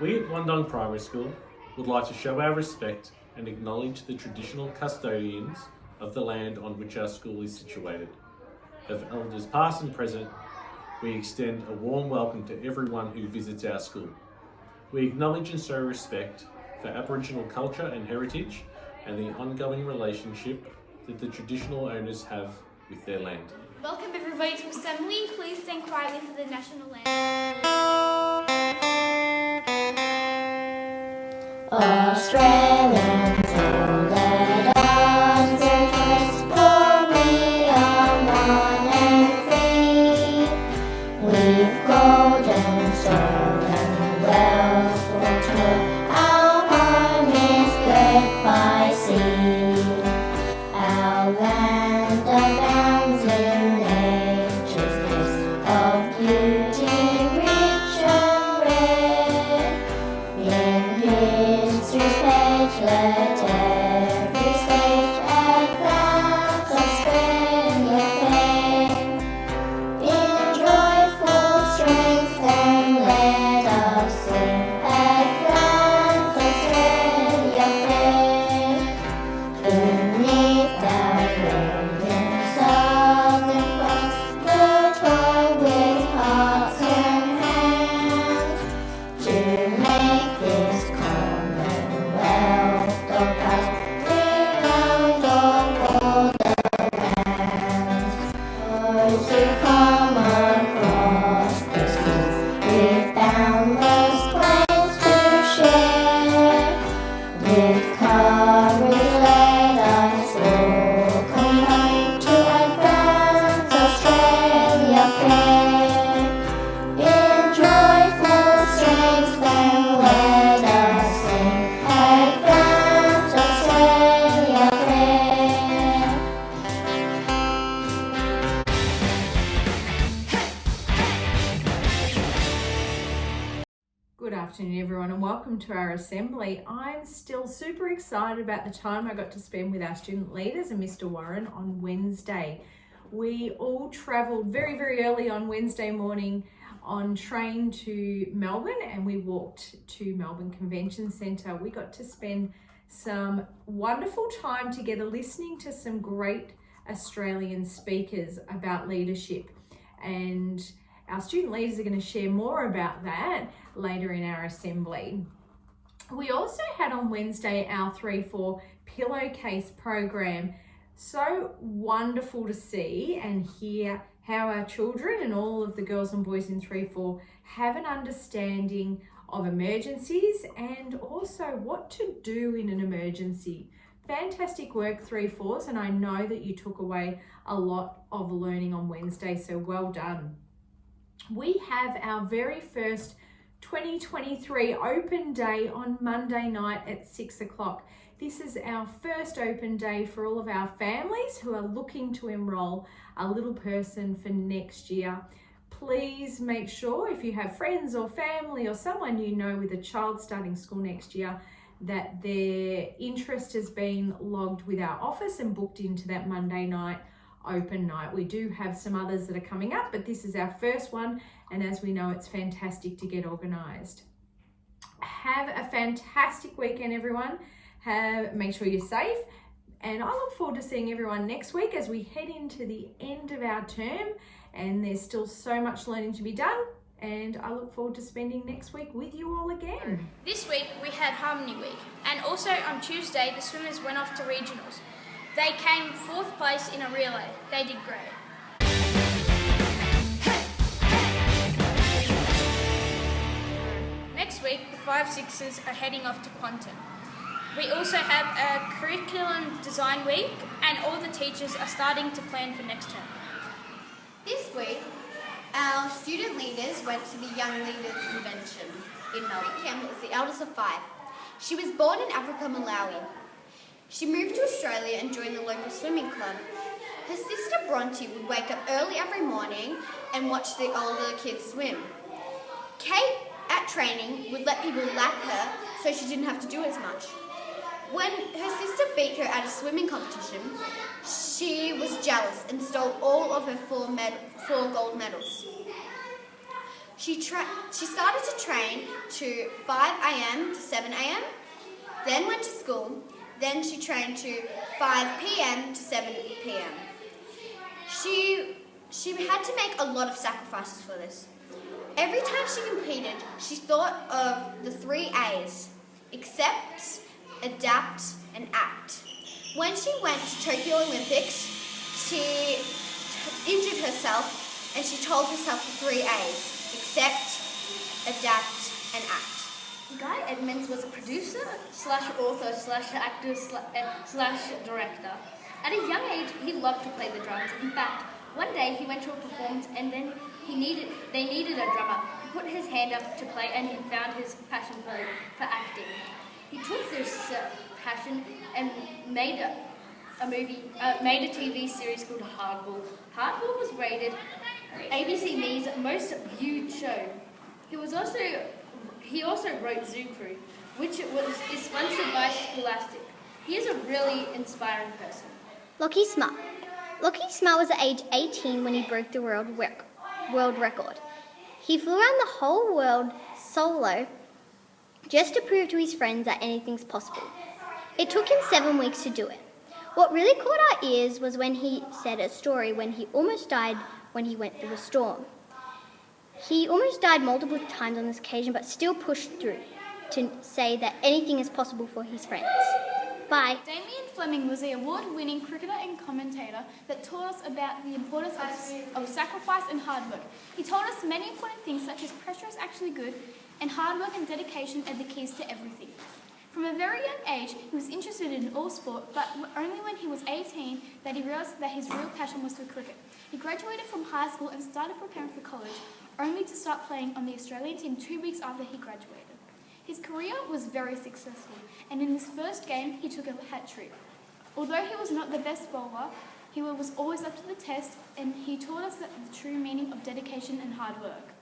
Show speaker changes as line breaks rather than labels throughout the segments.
We at Wandong Primary School would like to show our respect and acknowledge the traditional custodians of the land on which our school is situated. Of elders past and present, we extend a warm welcome to everyone who visits our school. We acknowledge and show respect for Aboriginal culture and heritage and the ongoing relationship that the traditional owners have with their land.
Welcome everybody to Assembly. Please stand quietly for the national anthem.
Australians, all let arms rejoice, for we are one and free. We've golden soil and wealth for toil. Our home is girt by sea. Our land abounds in nature's gifts of beauty, rich and rare. In history's page, let every stage advance Australia fair. In joyful strength, then let us sing, advance Australia fair. Beneath our golden southern cross, the toil with hearts and hands to make this Commonwealth of ours renowned of all the lands. Those who come across the seas with boundless plans to share, with courage let us all come home to advance Australia fair. In joyful strength then let us sing, advance Australia fair.
Good afternoon everyone and welcome to our assembly. I'm still super excited about the time I got to spend with our student leaders and Mr. Warren on Wednesday. We all travelled very early on Wednesday morning on train to Melbourne and we walked to Melbourne Convention Centre. We got to spend some wonderful time together listening to some great Australian speakers about leadership, and our student leaders are going to share more about that later in our assembly. We also had on Wednesday our 3-4 pillowcase program. So wonderful to see and hear how our children and all of the girls and boys in 3-4 have an understanding of emergencies and also what to do in an emergency. Fantastic work 3-4s, and I know that you took away a lot of learning on Wednesday, so well done. We have our very first 2023 open day on Monday night at 6 o'clock. This is our first open day for all of our families who are looking to enroll a little person for next year. Please make sure if you have friends or family or someone you know with a child starting school next year that their interest has been logged with our office and booked into that Monday night open night. We do have some others that are coming up, but this is our first one, and as we know, it's fantastic to get organised. Have a fantastic weekend, everyone. Make sure you're safe, and I look forward to seeing everyone next week as we head into the end of our term, and there's still so much learning to be done, and I look forward to spending next week with you all again.
This week we had Harmony Week, and also on Tuesday the swimmers went off to regionals. They came 4th place in a relay. They did great. Next week the 5-6ers are heading off to Quantum. We also have a curriculum design week, and all the teachers are starting to plan for next term.
This week, our student leaders went to the Young Leaders Convention in Melbourne. Campbell is the eldest of 5. She was born in Africa, Malawi. She moved to Australia and joined the local swimming club. Her sister Bronte would wake up early every morning and watch the older kids swim. Kate, at training, would let people lap her so she didn't have to do as much. When her sister beat her at a swimming competition, she was jealous and stole all of her 4 gold medals. She started to train to 5 a.m. to 7 a.m., then went to school, then she trained to 5 p.m. to 7 p.m. She had to make a lot of sacrifices for this. Every time she competed, she thought of the 3 A's: accept, adapt, and act. When she went to Tokyo Olympics, she injured herself and she told herself the 3 A's: accept, adapt, and act.
Guy Edmonds was a producer slash author slash actor slash director. At a young age, he loved to play the drums. In fact, one day he went to a performance and then they needed a drummer. He put his hand up to play and he found his passion for acting. He took this passion and made a TV series called Hardball. Hardball was rated ABC's most viewed show. He also wrote Zoo Crew, which is sponsored by Scholastic. He is a really inspiring person.
Lockie Smart. Lockie Smart was at age 18 when he broke the world record. He flew around the whole world solo just to prove to his friends that anything's possible. It took him 7 weeks to do it. What really caught our ears was when he said a story when he almost died when he went through a storm. He almost died multiple times on this occasion, but still pushed through to say that anything is possible for his friends. Bye.
Damien Fleming was the award-winning cricketer and commentator that taught us about the importance of sacrifice and hard work. He told us many important things such as pressure is actually good and hard work and dedication are the keys to everything. From a very young age, he was interested in all sport, but only when he was 18 that he realised that his real passion was for cricket. He graduated from high school and started preparing for college, only to start playing on the Australian team 2 weeks after he graduated. His career was very successful, and in his first game, he took a hat-trick. Although he was not the best bowler, he was always up to the test, and he taught us the true meaning of dedication and hard work.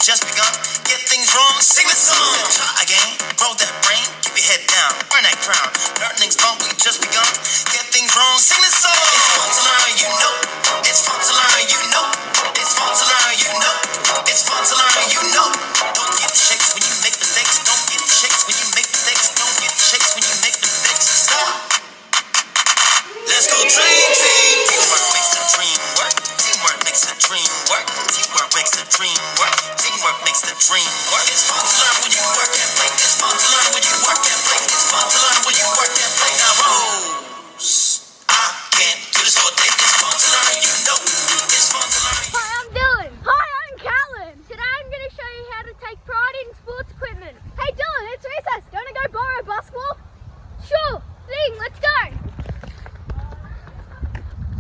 Just begun, get things wrong, sing the song. Try again, grow that brain, keep your head down, earn that crown. Learning's fun, we just begun, get things wrong, sing the song. It's fun to learn, you know. It's fun to learn, you know. It's fun to learn, you know. It's fun to learn, you know. Don't get the shakes when you make mistakes. Don't get the shakes when you make mistakes. Don't get the shakes when you make mistakes. Stop. Let's go dream team. Teamwork makes the dream work. Teamwork makes the dream work. Teamwork makes the dream work. Teamwork makes the dream work. It's fun to learn when you work and play. It's fun to learn when you work and play. It's fun to learn when you work and play. Now Rose, I can't do this all day. It's fun to learn, you know. It's fun to learn.
Hi, I'm Dylan. Hi, I'm Callum. Today I'm going to show you how to take pride in sports equipment. Hey Dylan, it's recess. Do you want to go borrow a basketball? Sure thing, let's go.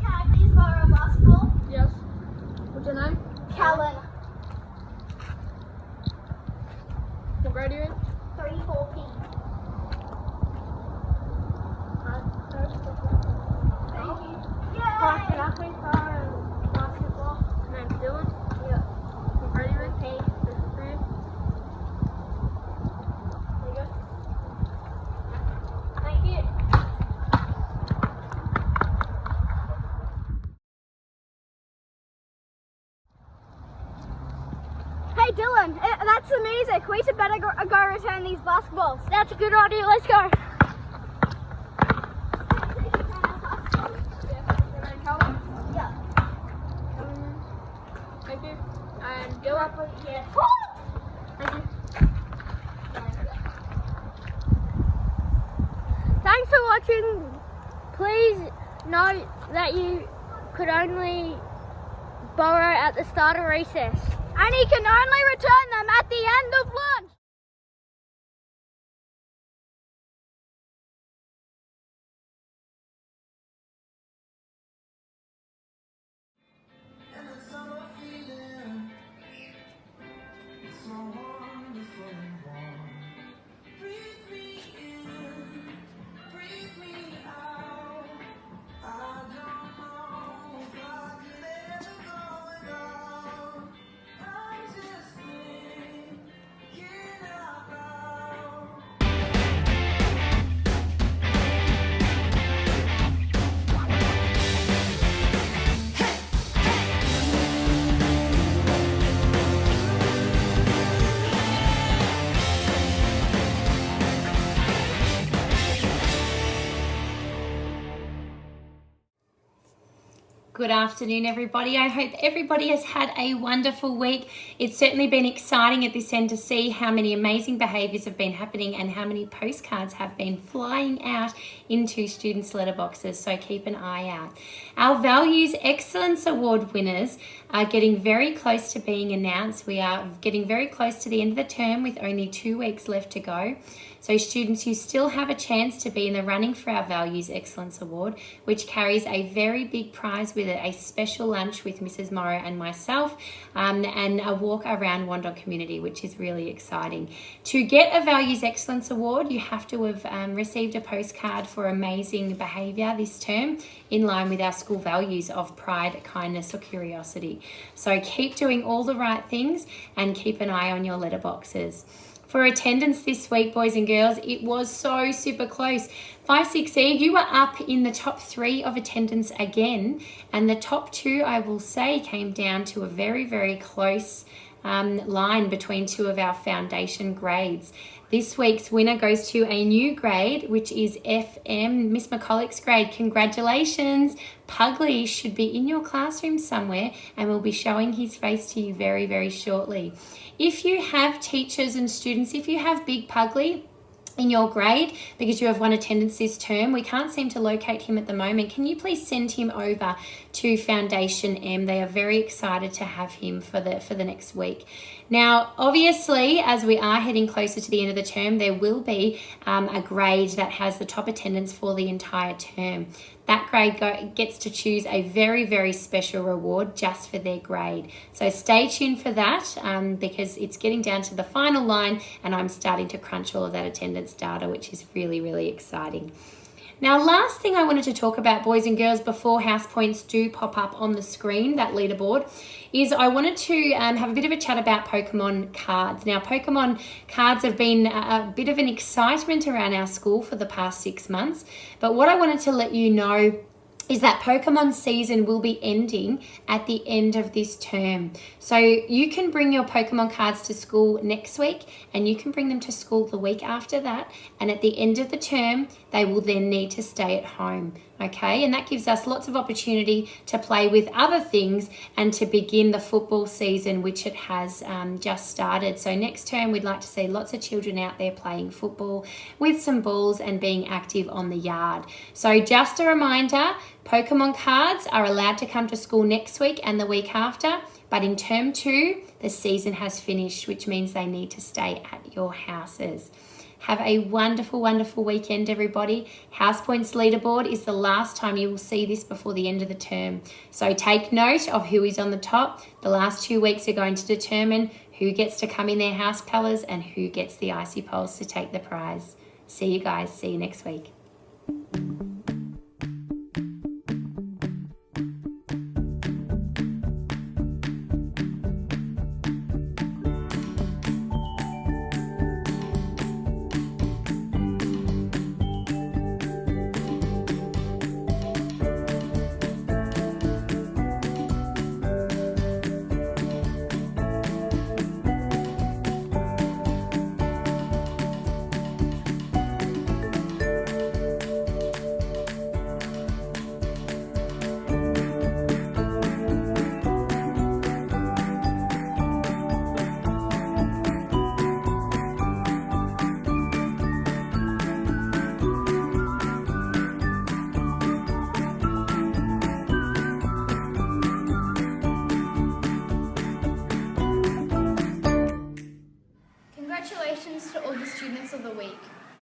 Can I please borrow a basketball?
Yes. What's your name?
Callan.
What grade are you in?
340. Thank you.
Hi, can I please borrow basketball? My name's Dylan.
Yeah.
What grade are you in? That's the music. We should better go return these basketballs. That's a good idea. Let's go. Yeah. Thank you. And go up. Yeah. Thank you. Thanks for watching. Please note that you could only borrow at the start of recess. And you can only return them at the end of lunch.
Good afternoon, everybody. I hope everybody has had a wonderful week. It's certainly been exciting at this end to see how many amazing behaviours have been happening and how many postcards have been flying out into students' letterboxes, so keep an eye out. Our Values Excellence Award winners are getting very close to being announced. We are getting very close to the end of the term with only 2 weeks left to go. So students, you still have a chance to be in the running for our Values Excellence Award, which carries a very big prize with it, a special lunch with Mrs. Morrow and myself, and a walk around Wandong community, which is really exciting. To get a Values Excellence Award, you have to have received a postcard for amazing behaviour this term in line with our school values of pride, kindness or curiosity. So keep doing all the right things and keep an eye on your letterboxes. For attendance this week, boys and girls, it was so super close. 5-6E, you were up in the top 3 of attendance again, and the top 2, I will say, came down to a very, very close line between 2 of our foundation grades. This week's winner goes to a new grade, which is FM, Miss McCulloch's grade. Congratulations. Pugly should be in your classroom somewhere and will be showing his face to you very, very shortly. If you have teachers and students, if you have Big Pugly in your grade because you have one attendance this term, we can't seem to locate him at the moment. Can you please send him over to Foundation M? They are very excited to have him for the next week. Now, obviously, as we are heading closer to the end of the term, there will be a grade that has the top attendance for the entire term. That grade gets to choose a very, very special reward just for their grade. So stay tuned for that because it's getting down to the final line and I'm starting to crunch all of that attendance data, which is really, really exciting. Now, last thing I wanted to talk about, boys and girls, before house points do pop up on the screen, that leaderboard, is I wanted to have a bit of a chat about Pokemon cards. Now, Pokemon cards have been a bit of an excitement around our school for the past 6 months, but what I wanted to let you know is that Pokemon season will be ending at the end of this term. So you can bring your Pokemon cards to school next week and you can bring them to school the week after that. And at the end of the term, they will then need to stay at home. Okay, and that gives us lots of opportunity to play with other things and to begin the football season, which it has just started. So next term, we'd like to see lots of children out there playing football with some balls and being active on the yard. So just a reminder, Pokemon cards are allowed to come to school next week and the week after, but in term 2, the season has finished, which means they need to stay at your houses. Have a wonderful, wonderful weekend, everybody. House Points leaderboard is the last time you will see this before the end of the term. So take note of who is on the top. The last 2 weeks are going to determine who gets to come in their house colours and who gets the icy poles to take the prize. See you guys. See you next week.
of the week.